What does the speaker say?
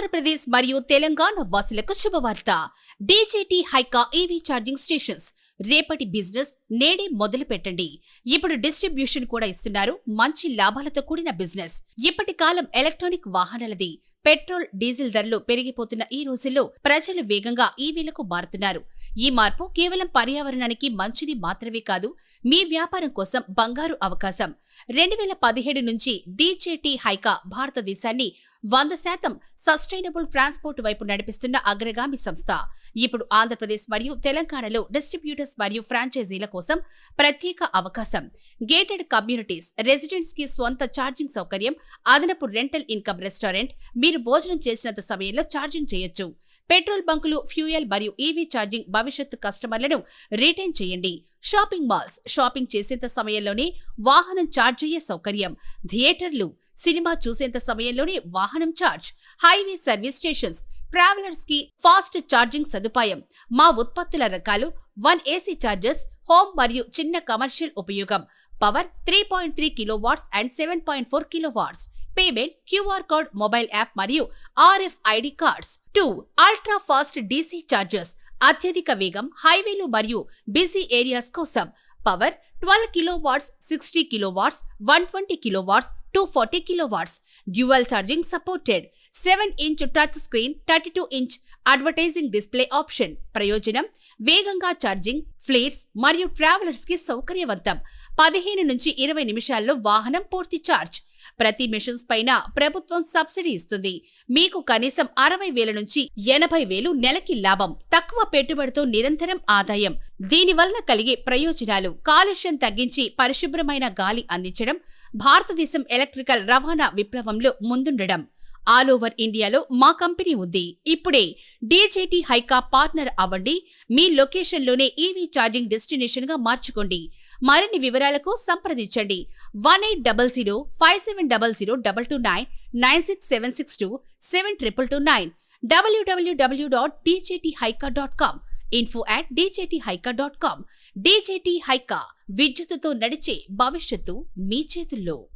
ఆంధ్రప్రదేశ్ మరియు తెలంగాణ వాసులకు శుభవార్త. డీజేటీ హైకా ఈవీ ఛార్జింగ్ స్టేషన్స్ రేపటి బిజినెస్ నేడే మొదలు పెట్టండి. ఇప్పుడు డిస్ట్రిబ్యూషన్ కూడా ఇస్తున్నారు. మంచి లాభాలతో కూడిన బిజినెస్. ఇప్పటి కాలం ఎలక్ట్రానిక్ వాహనాలది. పెట్రోల్, డీజిల్ ధరలు పెరిగిపోతున్న ఈ రోజుల్లో ప్రజలు వేగంగా ఈవీలకు మారుతున్నారు. ఈ మార్పు కేవలం పర్యావరణానికి మంచిది మాత్రమే కాదు, మీ వ్యాపారం కోసం బంగారు అవకాశం. 2017 నుంచి డీజేటీ హైకా భారతదేశాన్ని 100% సస్టైనబుల్ ట్రాన్స్పోర్ట్ వైపు నడిపిస్తున్న అగ్రగామి సంస్థ. ఇప్పుడు ఆంధ్రప్రదేశ్ మరియు తెలంగాణలో డిస్ట్రిబ్యూటర్స్ మరియు ఫ్రాంచైజీల కోసం ప్రత్యేక అవకాశం. గేటెడ్ కమ్యూనిటీస్, రెసిడెంట్స్ కి స్వంత ఛార్జింగ్ సౌకర్యం, అదనపు రెంటల్ ఇన్కమ్, రెస్టారెంట్, మీరు భోజనం చేసినంత సమయంలో ఛార్జింగ్ చేయొచ్చు. పెట్రోల్ బంకులు, ఫ్యూయల్ మరియు ఈవీ ఛార్జింగ్ భవిష్యత్తు కస్టమర్లను రిటైన్ చేయండి. షాపింగ్ మాల్స్, షాపింగ్ చేసేంత సమయంలోనే వాహనం ఛార్జ్ అయ్యే సౌకర్యం. థియేటర్లు, సినిమా చూసేంత సమయంలోనే వాహనం charge. Highway service stations, travellers కి ఫాస్ట్ ఛార్జింగ్ సదుపాయం. మా ఉత్పత్తుల రకాలు 1 AC చార్జర్స్, హోమ్ మరియు చిన్న కమర్షియల్ ఉపయోగం. Power 3.3 kilowatts and 7.4 kilowatts. Payment QR code, mobile app మరియు RFID cards. 2 ultra fast DC chargers, అత్యధిక వేగం హైవేలు మరియు బిజీ ఏరియాస్ కోసం. Power 12 kilowatts, 60 kilowatts, 120 kilowatts, 240 kilowatts. Dual charging supported. 7-inch touch screen, 32-inch advertising display option. ప్రయోజనం: వేగంగా charging, fleets మరియు travellers కి సౌకర్యవంతం. 15 నుంచి 20 నిమిషాల్లో వాహనం పూర్తి ఛార్జ్. ప్రతి మెషిన్స్ పైన ప్రభుత్వం సబ్సిడీ ఇస్తుంది. మీకు కనీసం 60,000 నుంచి 80,000 నెలకి లాభం. తక్కువ పెట్టుబడితో నిరంతరం ఆదాయం. దీనివలన కలిగే ప్రయోజనాలు: కాలుష్యం తగ్గించి పరిశుభ్రమైన గాలి అందించడం, భారతదేశం ఎలక్ట్రికల్ రవాణా విప్లవంలో ముందుండడం. ఆల్ ఓవర్ ఇండియాలో మా కంపెనీ ఉంది. ఇప్పుడే డీజేటీ హైకా పార్ట్నర్ అవ్వండి. మీ లొకేషన్లోనే ఈవీ ఛార్జింగ్ డెస్టినేషన్ గా మార్చుకోండి. మరిన్ని వివరాలకు సంప్రదించండి 180057002229 967627229 www.djthaika.com info@djthaika.com. డీజేటీ హైకా, విద్యుత్తుతో నడిచే భవిష్యత్తు మీ చేతుల్లో.